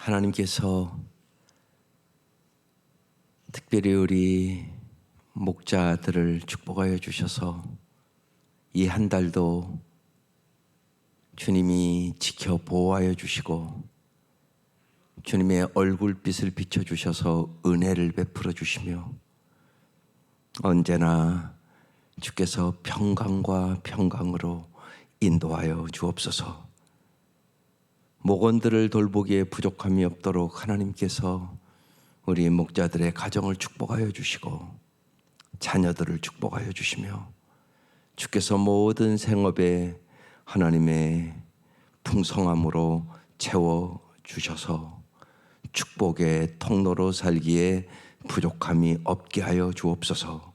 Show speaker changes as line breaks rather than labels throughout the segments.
하나님께서 특별히 우리 목자들을 축복하여 주셔서 이 한 달도 주님이 지켜 보호하여 주시고 주님의 얼굴빛을 비춰주셔서 은혜를 베풀어 주시며 언제나 주께서 평강과 평강으로 인도하여 주옵소서. 목원들을 돌보기에 부족함이 없도록 하나님께서 우리 목자들의 가정을 축복하여 주시고 자녀들을 축복하여 주시며 주께서 모든 생업에 하나님의 풍성함으로 채워 주셔서 축복의 통로로 살기에 부족함이 없게 하여 주옵소서.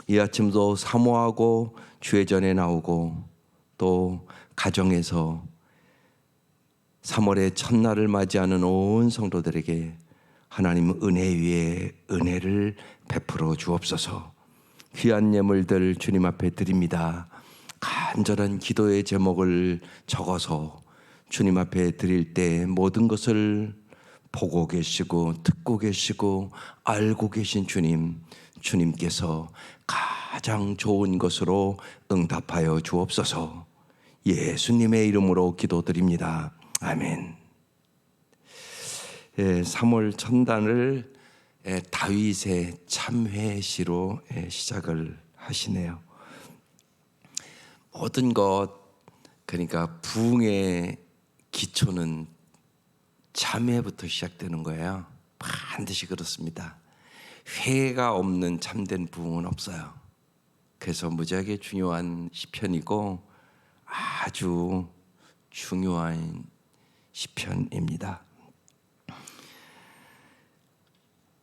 이 아침도 사모하고 주의 전에 나오고 또 가정에서 3월의 첫날을 맞이하는 온 성도들에게 하나님 은혜 위에 은혜를 베풀어 주옵소서. 귀한 예물들 주님 앞에 드립니다. 간절한 기도의 제목을 적어서 주님 앞에 드릴 때 모든 것을 보고 계시고 듣고 계시고 알고 계신 주님께서 가장 좋은 것으로 응답하여 주옵소서. 예수님의 이름으로 기도드립니다. 아멘. 3월 첫날을 다윗의 참회시로 시작을 하시네요. 모든 것, 그러니까 부흥의 기초는 참회부터 시작되는 거예요. 반드시 그렇습니다. 회가 없는 참된 부흥은 없어요. 그래서 무지하게 중요한 시편이고 아주 중요한 시편입니다.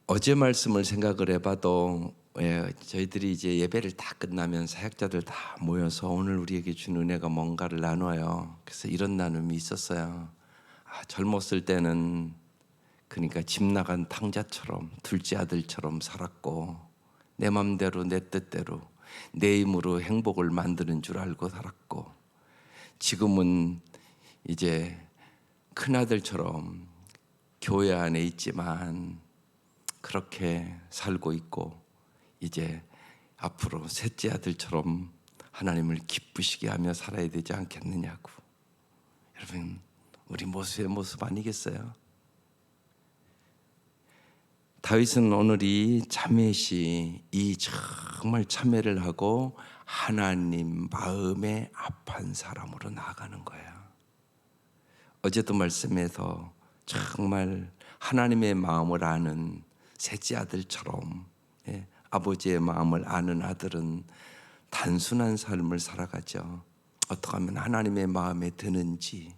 어제 말씀을 생각을 해봐도 저희들이 이제 예배를 다 끝나면 사역자들 다 모여서 오늘 우리에게 준 은혜가 뭔가를 나눠요. 그래서 이런 나눔이 있었어요. 젊었을 때는 그러니까 집 나간 탕자처럼 둘째 아들처럼 살았고 내 맘대로 내 뜻대로 내 힘으로 행복을 만드는 줄 알고 살았고 지금은 이제 큰아들처럼 교회 안에 있지만 그렇게 살고 있고 이제 앞으로 셋째 아들처럼 하나님을 기쁘시게 하며 살아야 되지 않겠느냐고. 여러분 우리 모습의 모습 아니겠어요? 다윗은 오늘 이 참회시 이 정말 참회를 하고 하나님 마음에 합한 사람으로 나아가는 거예요. 어제도 말씀에서 정말 하나님의 마음을 아는 셋째 아들처럼 아버지의 마음을 아는 아들은 단순한 삶을 살아가죠. 어떻게 하면 하나님의 마음에 드는지,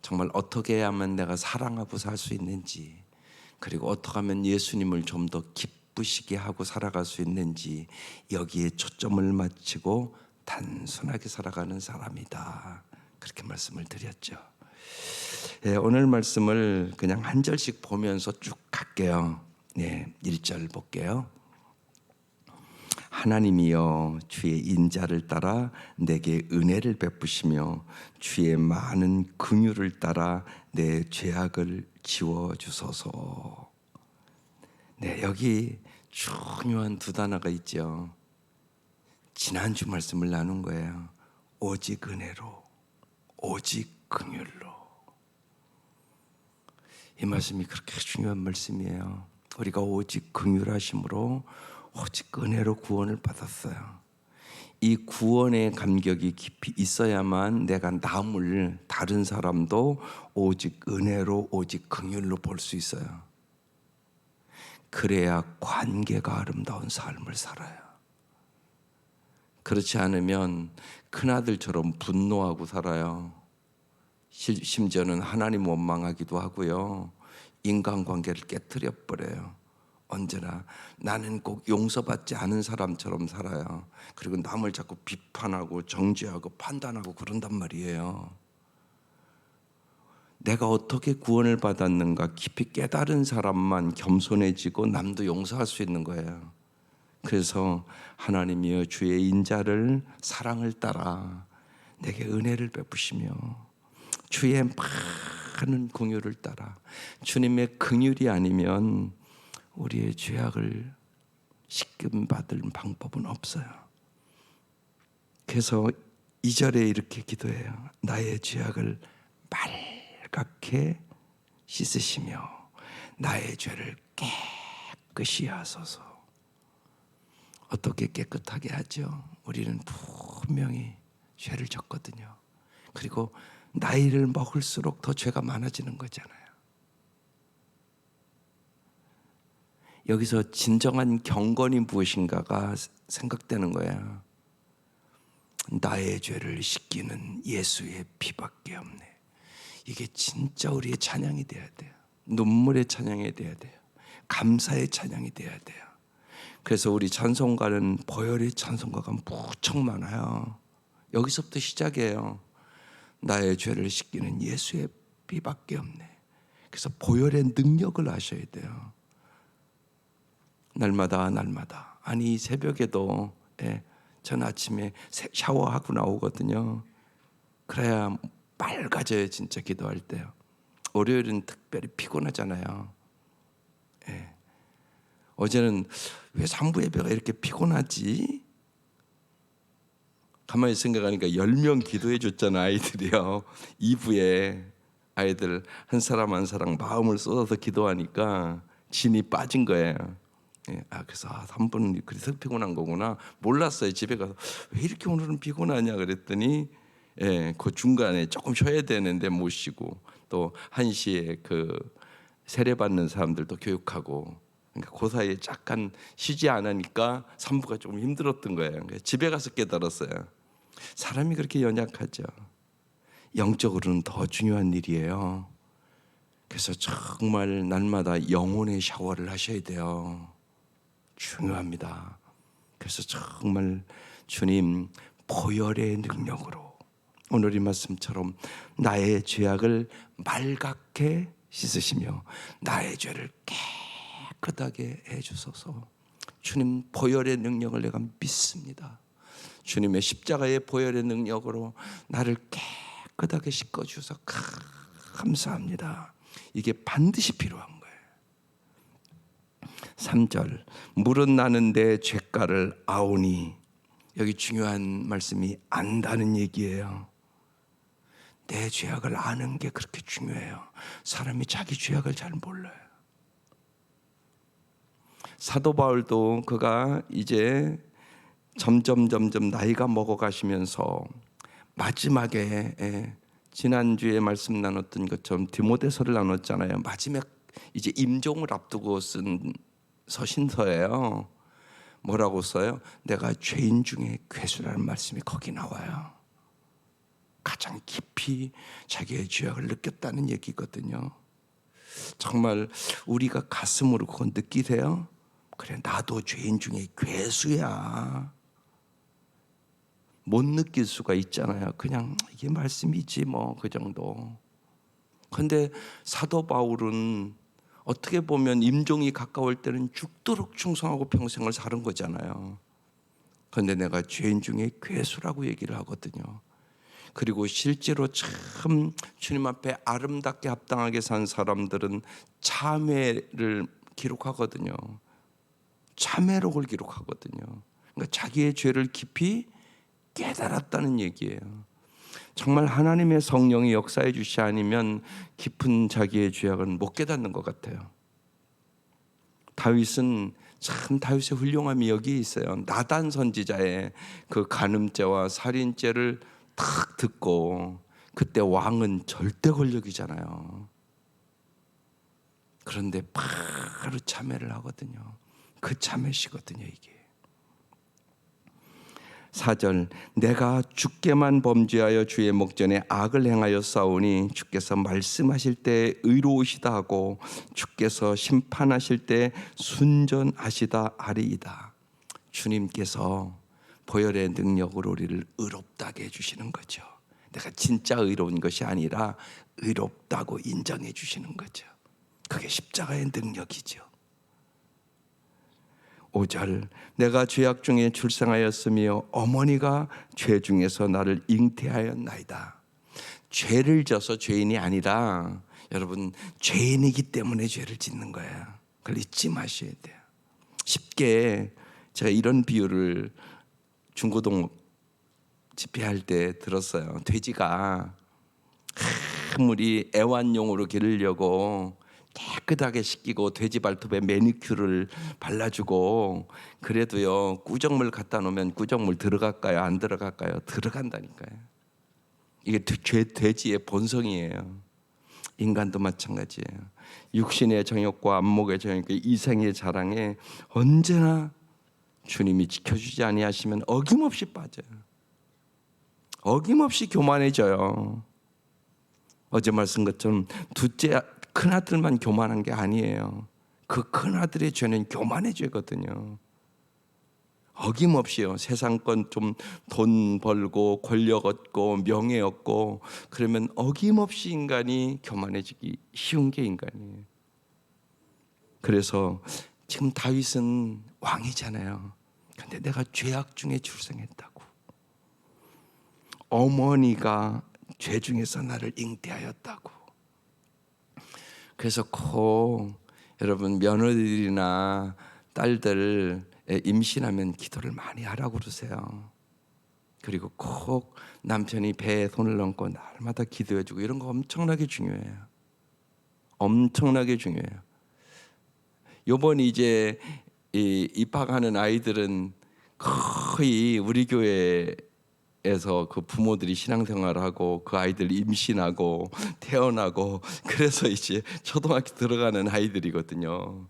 정말 어떻게 하면 내가 사랑하고 살 수 있는지, 그리고 어떻게 하면 예수님을 좀 더 기쁘시게 하고 살아갈 수 있는지 여기에 초점을 맞추고 단순하게 살아가는 사람이다. 그렇게 말씀을 드렸죠. 오늘 말씀을 그냥 한 절씩 보면서 쭉 갈게요. 1절 볼게요. 하나님이여 주의 인자를 따라 내게 은혜를 베푸시며 주의 많은 긍휼을 따라 내 죄악을 지워주소서. 여기 중요한 두 단어가 있죠. 지난주 말씀을 나눈 거예요. 오직 은혜로, 오직 긍휼로. 이 말씀이 그렇게 중요한 말씀이에요. 우리가 오직 긍휼하심으로 오직 은혜로 구원을 받았어요. 이 구원의 감격이 깊이 있어야만 내가 남을 다른 사람도 오직 은혜로 오직 긍휼로 볼 수 있어요. 그래야 관계가 아름다운 삶을 살아요. 그렇지 않으면 큰아들처럼 분노하고 살아요. 심지어는 하나님 원망하기도 하고요. 인간관계를 깨트려 버려요. 언제나 나는 꼭 용서받지 않은 사람처럼 살아요. 그리고 남을 자꾸 비판하고 정죄하고 판단하고 그런단 말이에요. 내가 어떻게 구원을 받았는가 깊이 깨달은 사람만 겸손해지고 남도 용서할 수 있는 거예요. 그래서 하나님이여 주의 인자를 사랑을 따라 내게 은혜를 베푸시며 주의 많은 긍휼을 따라 주님의 긍휼이 아니면 우리의 죄악을 씻김받을 방법은 없어요. 그래서 2절에 이렇게 기도해요. 나의 죄악을 말갛게 씻으시며 나의 죄를 깨끗이 하소서. 어떻게 깨끗하게 하죠? 우리는 분명히 죄를 졌거든요. 그리고 나이를 먹을수록 더 죄가 많아지는 거잖아요. 여기서 진정한 경건이 무엇인가가 생각되는 거야. 나의 죄를 씻기는 예수의 피밖에 없네. 이게 진짜 우리의 찬양이 돼야 돼요. 눈물의 찬양이 돼야 돼요. 감사의 찬양이 돼야 돼요. 그래서 우리 찬송가는 보혈의 찬송가가 무척 많아요. 여기서부터 시작이에요. 나의 죄를 씻기는 예수의 피밖에 없네. 그래서 보혈의 능력을 아셔야 돼요. 날마다 아니 새벽에도 전 아침에 샤워하고 나오거든요. 그래야 맑아져요. 진짜 기도할 때요. 월요일은 특별히 피곤하잖아요. 어제는 왜 3부 예배가 이렇게 피곤하지? 가만히 생각하니까 10명 기도해 줬잖아 아이들이요. 2부에 아이들 한 사람 한 사람 마음을 쏟아서 기도하니까 진이 빠진 거예요. 그래서 3부는 그래서 피곤한 거구나. 몰랐어요. 집에 가서 왜 이렇게 오늘은 피곤하냐 그랬더니 그 중간에 조금 쉬어야 되는데 못 쉬고 또 1시에 그 세례 받는 사람들도 교육하고 그러니까 그 사이에 잠깐 쉬지 않으니까 3부가 조금 힘들었던 거예요. 집에 가서 깨달았어요. 사람이 그렇게 연약하죠. 영적으로는 더 중요한 일이에요. 그래서 정말 날마다 영혼의 샤워를 하셔야 돼요. 중요합니다. 그래서 정말 주님 보혈의 능력으로 오늘 이 말씀처럼 나의 죄악을 말갛게 씻으시며 나의 죄를 깨끗하게 해주소서. 주님 보혈의 능력을 내가 믿습니다. 주님의 십자가의 보혈의 능력으로 나를 깨끗하게 씻어주셔서 감사합니다. 이게 반드시 필요한 거예요. 3절 물은 나는 내 죄가를 아오니. 여기 중요한 말씀이 안다는 얘기예요. 내 죄악을 아는 게 그렇게 중요해요. 사람이 자기 죄악을 잘 몰라요. 사도 바울도 그가 이제 점점 나이가 먹어가시면서 마지막에 지난주에 말씀 나눴던 것처럼 디모데서를 나눴잖아요. 마지막 이제 임종을 앞두고 쓴 서신서예요. 뭐라고 써요? 내가 죄인 중에 괴수라는 말씀이 거기 나와요. 가장 깊이 자기의 죄악을 느꼈다는 얘기거든요. 정말 우리가 가슴으로 그건 느끼세요? 그래, 나도 죄인 중에 괴수야. 못 느낄 수가 있잖아요. 그냥 이게 말씀이지 뭐 그 정도. 근데 사도 바울은 어떻게 보면 임종이 가까울 때는 죽도록 충성하고 평생을 사는 거잖아요. 그런데 내가 죄인 중에 괴수라고 얘기를 하거든요. 그리고 실제로 참 주님 앞에 아름답게 합당하게 산 사람들은 참회를 기록하거든요. 참회록을 기록하거든요. 그러니까 자기의 죄를 깊이 깨달았다는 얘기예요. 정말 하나님의 성령이 역사해 주시 아니면 깊은 자기의 죄악은 못 깨닫는 것 같아요. 다윗은 참 다윗의 훌륭함이 여기에 있어요. 나단 선지자의 그 간음죄와 살인죄를 딱 듣고 그때 왕은 절대 권력이잖아요. 그런데 바로 참회를 하거든요. 그 참회시거든요 이게. 4절 내가 주께만 범죄하여 주의 목전에 악을 행하여 싸우니 주께서 말씀하실 때 의로우시다 하고 주께서 심판하실 때 순전하시다 하리이다. 주님께서 보혈의 능력으로 우리를 의롭다게 해주시는 거죠. 내가 진짜 의로운 것이 아니라 의롭다고 인정해 주시는 거죠. 그게 십자가의 능력이죠. 5절 내가 죄악 중에 출생하였으며 어머니가 죄 중에서 나를 잉태하였나이다. 죄를 져서 죄인이 아니라 여러분, 죄인이기 때문에 죄를 짓는 거예요. 그걸 잊지 마셔야 돼요. 쉽게 제가 이런 비유를 중고동 집회할 때 들었어요. 돼지가 아무리 애완용으로 기르려고 깨끗하게 씻기고 돼지 발톱에 매니큐어를 발라주고 그래도요, 꾸정물 갖다 놓으면 꾸정물 들어갈까요? 안 들어갈까요? 들어간다니까요. 이게 돼지의 본성이에요. 인간도 마찬가지예요. 육신의 정욕과 안목의 정욕, 이생의 자랑에 언제나 주님이 지켜주지 아니하시면 어김없이 빠져요. 어김없이 교만해져요. 어제 말씀 것처럼 둘째 큰아들만 교만한 게 아니에요. 그 큰아들의 죄는 교만의 죄거든요. 어김없이요. 세상권 좀 돈 벌고 권력 얻고 명예 얻고 그러면 어김없이 인간이 교만해지기 쉬운 게 인간이에요. 그래서 지금 다윗은 왕이잖아요. 근데 내가 죄악 중에 출생했다고. 어머니가 죄 중에서 나를 잉태하였다고. 그래서 꼭 여러분 며느리나 딸들 임신하면 기도를 많이 하라고 그러세요. 그리고 꼭 남편이 배에 손을 얹고 날마다 기도해주고 이런 거 엄청나게 중요해요. 엄청나게 중요해요. 요번 이제 입학하는 아이들은 거의 우리 교회에서 그 부모들이 신앙생활을 하고 그 아이들 임신하고 태어나고 그래서 이제 초등학교 들어가는 아이들이거든요.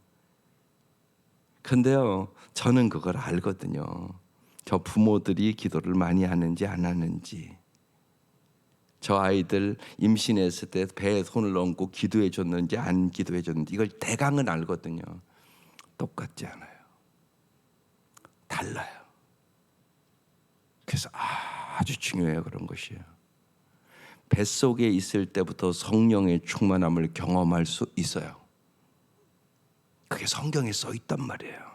근데요, 저는 그걸 알거든요. 저 부모들이 기도를 많이 하는지 안 하는지. 저 아이들 임신했을 때 배에 손을 얹고 기도해 줬는지 안 기도해 줬는지 이걸 대강은 알거든요. 똑같지 않아요. 달라요. 그래서 아주 중요해요. 그런 것이에요. 뱃속에 있을 때부터 성령의 충만함을 경험할 수 있어요. 그게 성경에 써 있단 말이에요.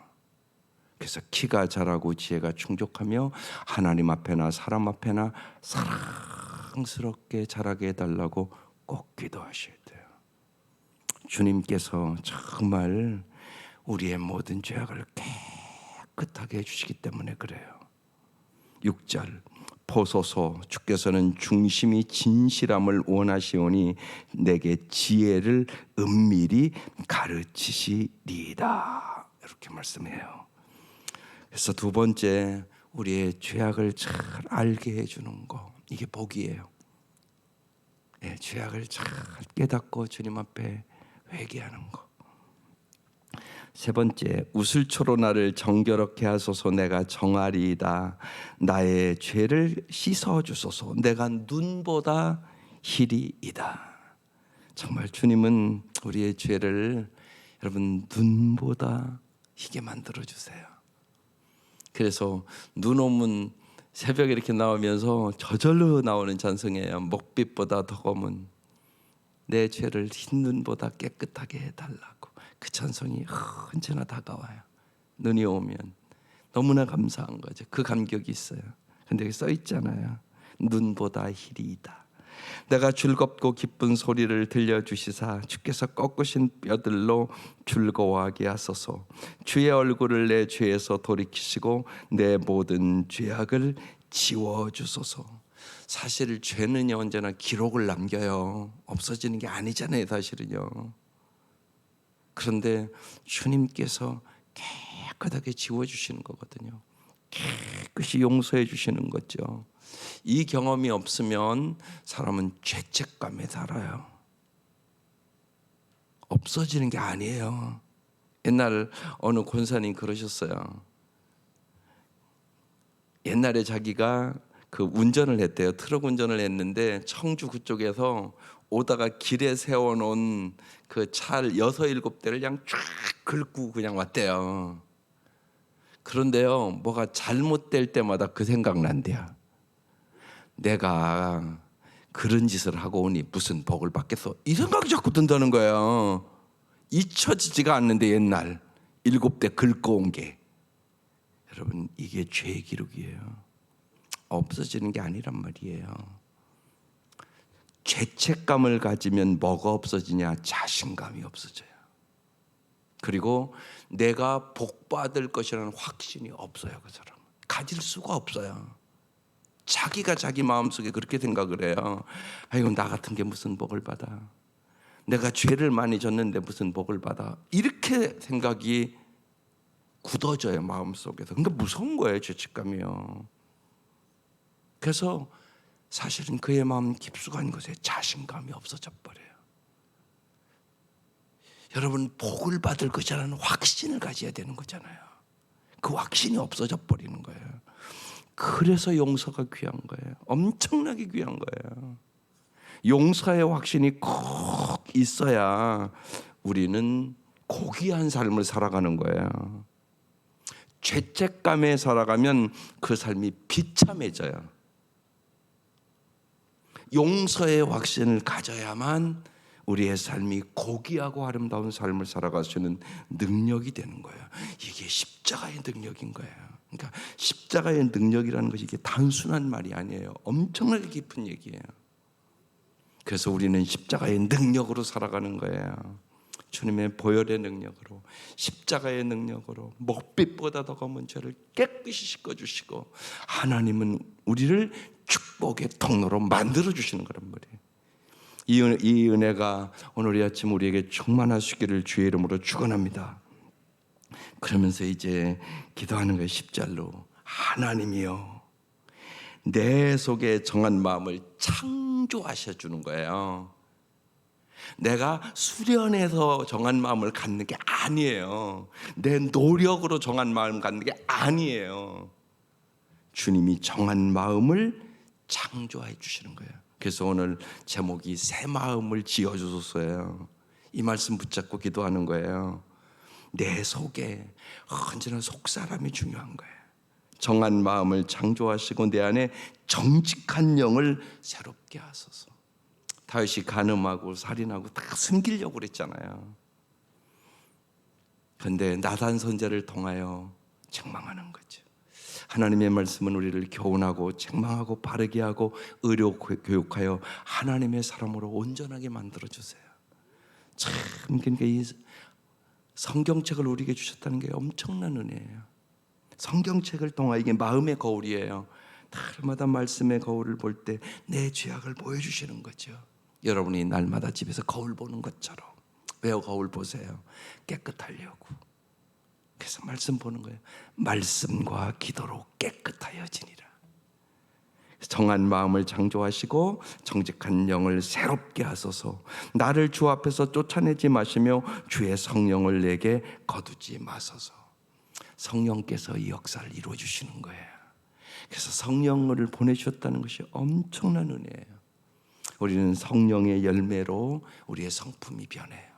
그래서 키가 자라고 지혜가 충족하며 하나님 앞에나 사람 앞에나 사랑스럽게 자라게 해달라고 꼭 기도하셔야 돼요. 주님께서 정말 우리의 모든 죄악을 깨끗하게 해주시기 때문에 그래요. 6절 보소서 주께서는 중심이 진실함을 원하시오니 내게 지혜를 은밀히 가르치시리이다. 이렇게 말씀해요. 그래서 두 번째, 우리의 죄악을 잘 알게 해주는 거, 이게 복이에요. 네, 죄악을 잘 깨닫고 주님 앞에 회개하는 거. 세 번째, 우슬초로 나를 정결하게 하소서. 내가 정하리이다. 나의 죄를 씻어주소서. 내가 눈보다 희리이다. 정말 주님은 우리의 죄를 여러분 눈보다 희게 만들어주세요. 그래서 눈 오면 새벽에 이렇게 나오면서 저절로 나오는 찬송이에요. 목빛보다 더 검은 내 죄를 흰 눈보다 깨끗하게 해달라고. 그 찬송이 언제나 다가와요. 눈이 오면 너무나 감사한 거죠. 그 감격이 있어요. 근데 여기 써 있잖아요. 눈보다 희리이다. 내가 즐겁고 기쁜 소리를 들려주시사 주께서 꺾으신 뼈들로 즐거워하게 하소서. 주의 얼굴을 내 죄에서 돌이키시고 내 모든 죄악을 지워주소서. 사실 죄는요 언제나 기록을 남겨요. 없어지는 게 아니잖아요 사실은요. 그런데 주님께서 깨끗하게 지워주시는 거거든요. 깨끗이 용서해 주시는 거죠. 이 경험이 없으면 사람은 죄책감에 살아요. 없어지는 게 아니에요. 옛날 어느 권사님 그러셨어요. 옛날에 자기가 그 운전을 했대요. 트럭 운전을 했는데 청주 그쪽에서 오다가 길에 세워놓은 그 차를 6, 7대를 그냥 쫙 긁고 그냥 왔대요. 그런데요, 뭐가 잘못될 때마다 그 생각 난대요. 내가 그런 짓을 하고 오니 무슨 복을 받겠어? 이 생각이 자꾸 든다는 거예요. 잊혀지지가 않는데 옛날 7대 긁고 온 게. 여러분 이게 죄의 기록이에요. 없어지는 게 아니란 말이에요. 죄책감을 가지면 뭐가 없어지냐? 자신감이 없어져요. 그리고 내가 복받을 것이라는 확신이 없어요. 그 사람은 가질 수가 없어요. 자기가 자기 마음속에 그렇게 생각을 해요. 아이고, 나 같은 게 무슨 복을 받아. 내가 죄를 많이 졌는데 무슨 복을 받아. 이렇게 생각이 굳어져요, 마음속에서. 그러니까 무서운 거예요, 죄책감이요. 그래서 사실은 그의 마음 깊숙한 곳에 자신감이 없어져 버려요. 여러분, 복을 받을 것이라는 확신을 가져야 되는 거잖아요. 그 확신이 없어져 버리는 거예요. 그래서 용서가 귀한 거예요. 엄청나게 귀한 거예요. 용서의 확신이 꼭 있어야 우리는 고귀한 삶을 살아가는 거예요. 죄책감에 살아가면 그 삶이 비참해져요. 용서의 확신을 가져야만 우리의 삶이 고귀하고 아름다운 삶을 살아갈 수 있는 능력이 되는 거예요. 이게 십자가의 능력인 거예요. 그러니까 십자가의 능력이라는 것이 이게 단순한 말이 아니에요. 엄청나게 깊은 얘기예요. 그래서 우리는 십자가의 능력으로 살아가는 거예요. 주님의 보혈의 능력으로, 십자가의 능력으로 목빛보다 더 검은 죄를 깨끗이 씻어주시고, 하나님은 우리를 축복의 통로로 만들어주시는 거란 말이에요. 이 은혜가 오늘 이 아침 우리에게 충만하시기를 주의 이름으로 축원합니다. 그러면서 이제 기도하는 거예요. 10절로 하나님이여 내 속에 정한 마음을 창조하셔 주는 거예요. 내가 수련해서 정한 마음을 갖는 게 아니에요. 내 노력으로 정한 마음을 갖는 게 아니에요. 주님이 정한 마음을 창조해 주시는 거예요. 그래서 오늘 제목이 새 마음을 지어주소서예요. 이 말씀 붙잡고 기도하는 거예요. 내 속에 언제나 속사람이 중요한 거예요. 정한 마음을 창조하시고 내 안에 정직한 영을 새롭게 하소서. 다윗이 간음하고 살인하고 다 숨기려고 그랬잖아요. 그런데 나단 선지자를 통하여 책망하는 거죠. 하나님의 말씀은 우리를 교훈하고 책망하고 바르게 하고 의로 교육하여 하나님의 사람으로 온전하게 만들어주세요. 참 그러니까 이 성경책을 우리에게 주셨다는 게 엄청난 은혜예요. 성경책을 통하여 이게 마음의 거울이에요. 날마다 말씀의 거울을 볼 때 내 죄악을 보여주시는 거죠. 여러분이 날마다 집에서 거울 보는 것처럼. 왜요? 거울 보세요. 깨끗하려고. 그래서 말씀 보는 거예요. 말씀과 기도로 깨끗하여지니라. 정한 마음을 창조하시고 정직한 영을 새롭게 하소서. 나를 주 앞에서 쫓아내지 마시며 주의 성령을 내게 거두지 마소서. 성령께서 이 역사를 이루어 주시는 거예요. 그래서 성령을 보내주셨다는 것이 엄청난 은혜예요. 우리는 성령의 열매로 우리의 성품이 변해요.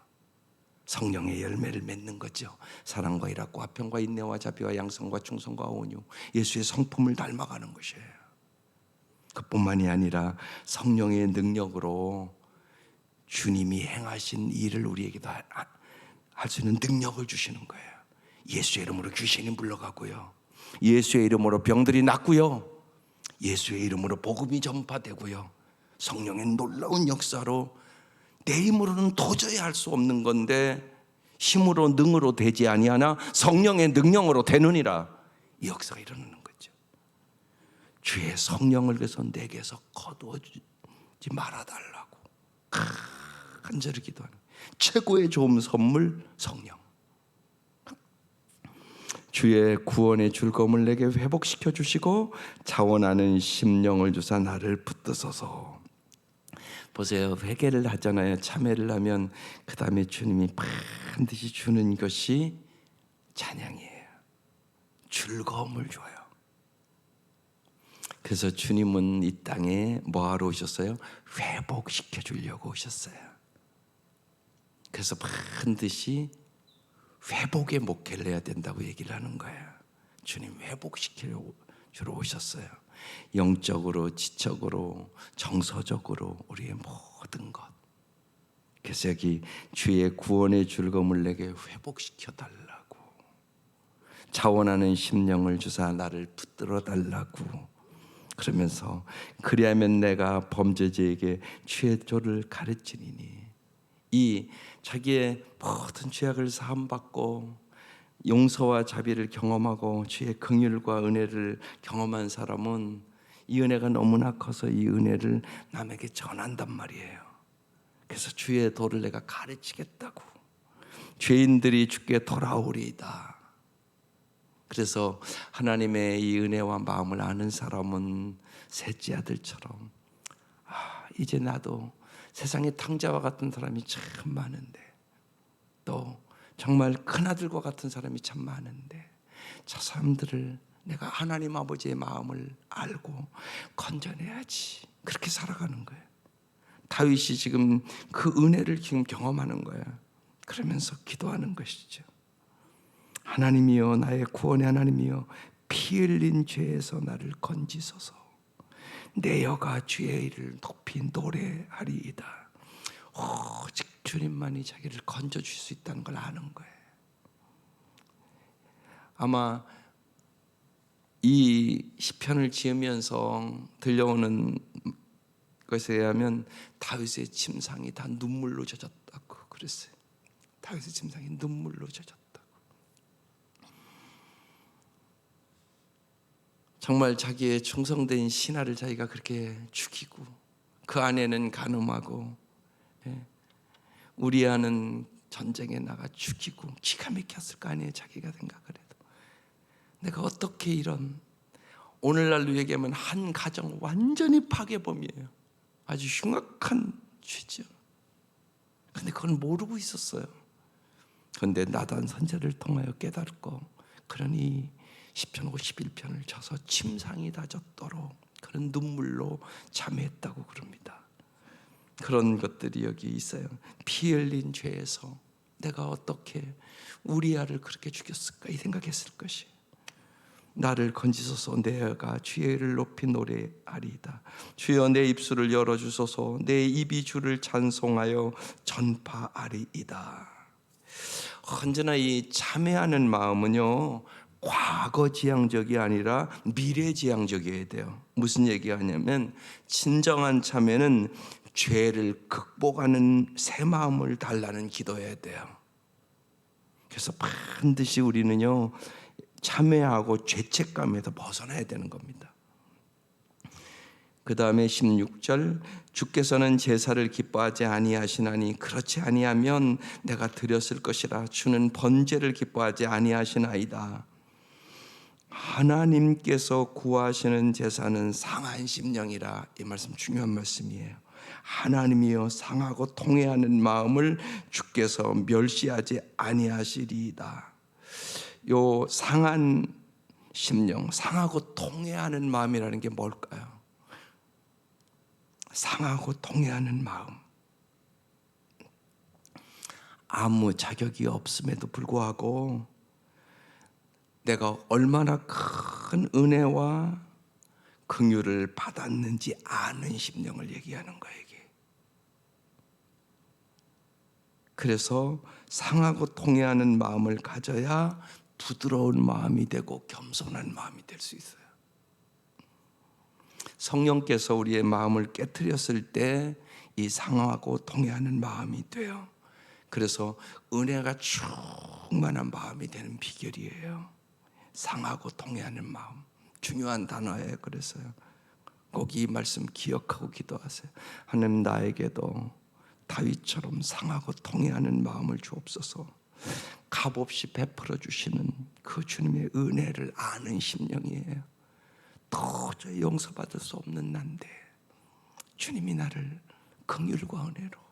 성령의 열매를 맺는 거죠. 사랑과 일합과 화평과 인내와 자비와 양성과 충성과 온유, 예수의 성품을 닮아가는 것이에요. 그뿐만이 아니라 성령의 능력으로 주님이 행하신 일을 우리에게도 할 수 있는 능력을 주시는 거예요. 예수의 이름으로 귀신이 물러가고요, 예수의 이름으로 병들이 낫고요, 예수의 이름으로 복음이 전파되고요, 성령의 놀라운 역사로 내 힘으로는 도저히 할 수 없는 건데 힘으로 능으로 되지 아니하나 성령의 능력으로 되느니라. 이 역사가 일어나는 거죠. 주의 성령을 그래서 내게서 거두어주지 말아달라고 간절히 기도하는 최고의 좋은 선물, 성령. 주의 구원의 즐거움을 내게 회복시켜 주시고 자원하는 심령을 주사 나를 붙드소서. 보세요, 회개를 하잖아요. 참회를 하면 그 다음에 주님이 반드시 주는 것이 찬양이에요. 즐거움을 줘요. 그래서 주님은 이 땅에 뭐하러 오셨어요? 회복시켜 주려고 오셨어요. 그래서 반드시 회복의 목회를 해야 된다고 얘기를 하는 거예요. 주님 회복시키러 오셨어요. 영적으로, 지적으로, 정서적으로 우리의 모든 것. 그래서 여기 주의 구원의 즐거움을 내게 회복시켜 달라고, 자원하는 심령을 주사 나를 붙들어 달라고 그러면서 그리하면 내가 범죄자에게 죄의 조를 가르치리니, 이 자기의 모든 죄악을 사함받고 용서와 자비를 경험하고 주의 긍휼과 은혜를 경험한 사람은 이 은혜가 너무나 커서 이 은혜를 남에게 전한단 말이에요. 그래서 주의 도를 내가 가르치겠다고, 죄인들이 주께 돌아오리이다. 그래서 하나님의 이 은혜와 마음을 아는 사람은 셋째 아들처럼, 이제 나도 세상의 탕자와 같은 사람이 참 많은데, 또 정말 큰아들과 같은 사람이 참 많은데, 저 사람들을 내가 하나님 아버지의 마음을 알고 건져내야지, 그렇게 살아가는 거예요. 다윗이 지금 그 은혜를 지금 경험하는 거예요. 그러면서 기도하는 것이죠. 하나님이여, 나의 구원의 하나님이여, 피 흘린 죄에서 나를 건지소서. 내 여가 주의 일을 높이 노래하리이다. 오직 주님만이 자기를 건져줄 수 있다는 걸 아는 거예요. 아마 이 시편을 지으면서 들려오는 것에 의하면 다윗의 침상이 다 눈물로 젖었다고 그랬어요. 다윗의 침상이 눈물로 젖었다고. 정말 자기의 충성된 신하를 자기가 그렇게 죽이고, 그 아내는 간음하고, 우리아는 전쟁에 나가 죽이고, 기가 막혔을 거 아니에요. 자기가 생각을 해도 내가 어떻게 이런, 오늘날로 얘기하면 한 가정 완전히 파괴범이에요. 아주 흉악한 죄죠. 근데 그걸 모르고 있었어요. 그런데 나단 선지자를 통하여 깨달고, 그러니 시편 51편을 쳐서 침상이 다 젖도록 그런 눈물로 참회했다고 그럽니다. 그런 것들이 여기 있어요. 피 흘린 죄에서 내가 어떻게 우리아를 그렇게 죽였을까, 이 생각했을 것이. 나를 건지소서. 내가 주의 일을 높이 노래하리이다. 주여, 내 입술을 열어주소서. 내 입이 주를 찬송하여 전파하리이다. 언제나 이 참회하는 마음은요, 과거지향적이 아니라 미래지향적이어야 돼요. 무슨 얘기하냐면, 진정한 참회는 죄를 극복하는 새 마음을 달라는 기도해야 돼요. 그래서 반드시 우리는요, 참회하고 죄책감에서 벗어나야 되는 겁니다. 그 다음에 16절, 주께서는 제사를 기뻐하지 아니하시나니 그렇지 아니하면 내가 드렸을 것이라. 주는 번제를 기뻐하지 아니하시나이다. 하나님께서 구하시는 제사는 상한 심령이라. 이 말씀 중요한 말씀이에요. 하나님이여, 상하고 통회하는 마음을 주께서 멸시하지 아니하시리이다. 요 상한 심령, 상하고 통회하는 마음이라는 게 뭘까요? 상하고 통회하는 마음. 아무 자격이 없음에도 불구하고 내가 얼마나 큰 은혜와 긍휼을 받았는지 아는 심령을 얘기하는 거예요, 이게. 그래서 상하고 통회하는 마음을 가져야 부드러운 마음이 되고 겸손한 마음이 될 수 있어요. 성령께서 우리의 마음을 깨트렸을 때 이 상하고 통회하는 마음이 돼요. 그래서 은혜가 충만한 마음이 되는 비결이에요. 상하고 통회하는 마음, 중요한 단어예요. 그래서요, 꼭 이 말씀 기억하고 기도하세요. 하나님, 나에게도 다윗처럼 상하고 통회하는 마음을 주옵소서. 값없이 베풀어 주시는 그 주님의 은혜를 아는 심령이에요. 도저히 용서받을 수 없는 난데 주님이 나를 긍휼과 은혜로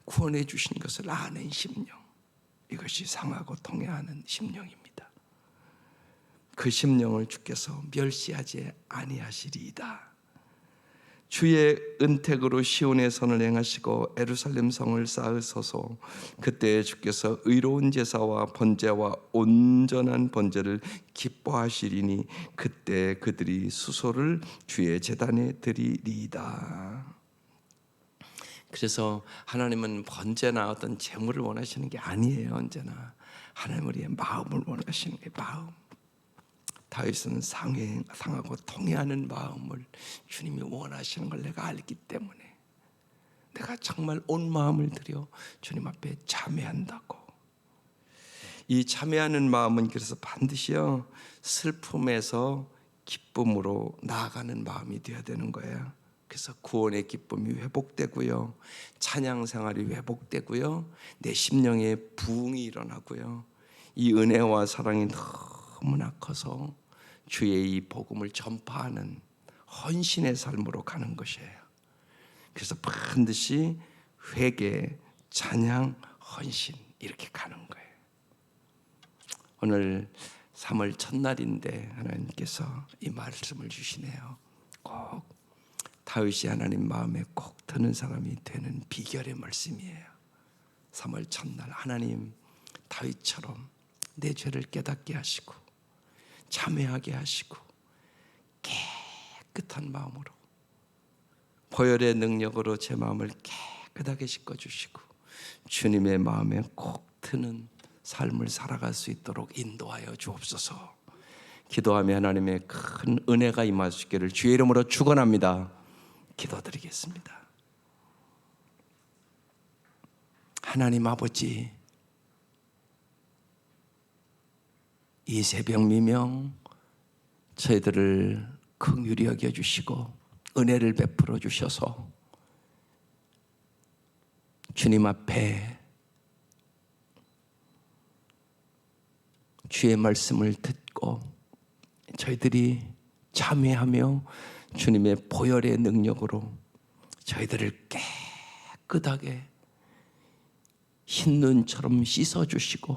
구원해 주신 것을 아는 심령, 이것이 상하고 통회하는 심령입니다. 그 심령을 주께서 멸시하지 아니하시리이다. 주의 은택으로 시온의 선을 행하시고 예루살렘 성을 쌓으소서. 그때 주께서 의로운 제사와 번제와 온전한 번제를 기뻐하시리니 그때 그들이 수소를 주의 제단에 드리리이다. 그래서 하나님은 번제나 어떤 제물을 원하시는 게 아니에요. 언제나 하나님 우리의 마음을 원하시는 게 마음. 다윗은 상하고 통회하는 마음을 주님이 원하시는 걸 내가 알기 때문에 내가 정말 온 마음을 들여 주님 앞에 참회한다고. 이 참회하는 마음은 그래서 반드시요 슬픔에서 기쁨으로 나아가는 마음이 되어야 되는 거예요. 그래서 구원의 기쁨이 회복되고요, 찬양 생활이 회복되고요, 내 심령에 부흥이 일어나고요, 이 은혜와 사랑이 너무나 커서 주의 이 복음을 전파하는 헌신의 삶으로 가는 것이에요. 그래서 반드시 회개, 찬양, 헌신 이렇게 가는 거예요. 오늘 3월 첫날인데 하나님께서 이 말씀을 주시네요. 꼭 다윗이 하나님 마음에 꼭 드는 사람이 되는 비결의 말씀이에요. 3월 첫날 하나님 다윗처럼 내 죄를 깨닫게 하시고 참회하게 하시고 깨끗한 마음으로 보혈의 능력으로 제 마음을 깨끗하게 씻어주시고 주님의 마음에 꼭 드는 삶을 살아갈 수 있도록 인도하여 주옵소서. 기도하며 하나님의 큰 은혜가 임할 수 있기를 주의 이름으로 축원합니다. 기도드리겠습니다. 하나님 아버지, 이 새벽 미명 저희들을 긍휼히 여겨주시고 은혜를 베풀어 주셔서 주님 앞에 주의 말씀을 듣고 저희들이 참회하며 주님의 보혈의 능력으로 저희들을 깨끗하게 흰 눈처럼 씻어주시고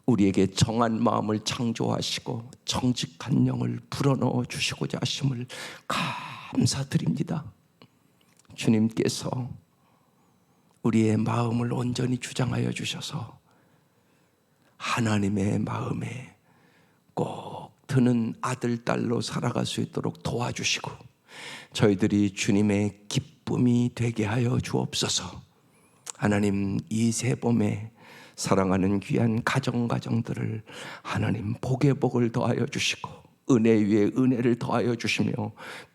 우리에게 정한 마음을 창조하시고 정직한 영을 불어넣어 주시고자 하심을 감사드립니다. 주님께서 우리의 마음을 온전히 주장하여 주셔서 하나님의 마음에 꼭 드는 아들, 딸로 살아갈 수 있도록 도와주시고 저희들이 주님의 기쁨이 되게 하여 주옵소서. 하나님, 이 새봄에 사랑하는 귀한 가정들을 하나님 복에 복을 더하여 주시고 은혜 위에 은혜를 더하여 주시며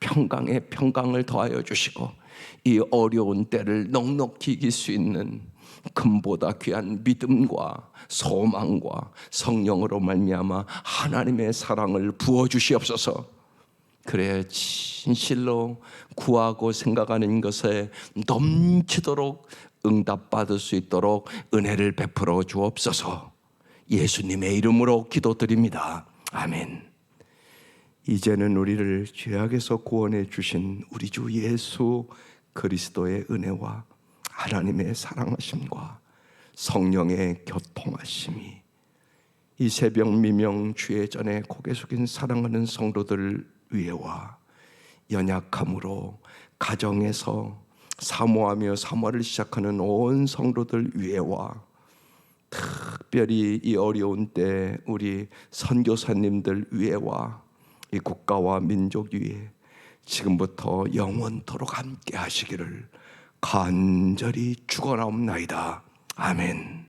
평강에 평강을 더하여 주시고 이 어려운 때를 넉넉히 이길 수 있는 금보다 귀한 믿음과 소망과 성령으로 말미암아 하나님의 사랑을 부어주시옵소서. 그래야 진실로 구하고 생각하는 것에 넘치도록 응답받을 수 있도록 은혜를 베풀어 주옵소서. 예수님의 이름으로 기도드립니다. 아멘. 이제는 우리를 죄악에서 구원해 주신 우리 주 예수 그리스도의 은혜와 하나님의 사랑하심과 성령의 교통하심이 이 새벽 미명 주의 전에 고개 숙인 사랑하는 성도들 위에와 연약함으로 가정에서 사모하며 사모를 시작하는 온 성도들 위에와 특별히 이 어려운 때 우리 선교사님들 위에와 이 국가와 민족 위에 지금부터 영원토록 함께 하시기를 간절히 축원하옵나이다. 아멘.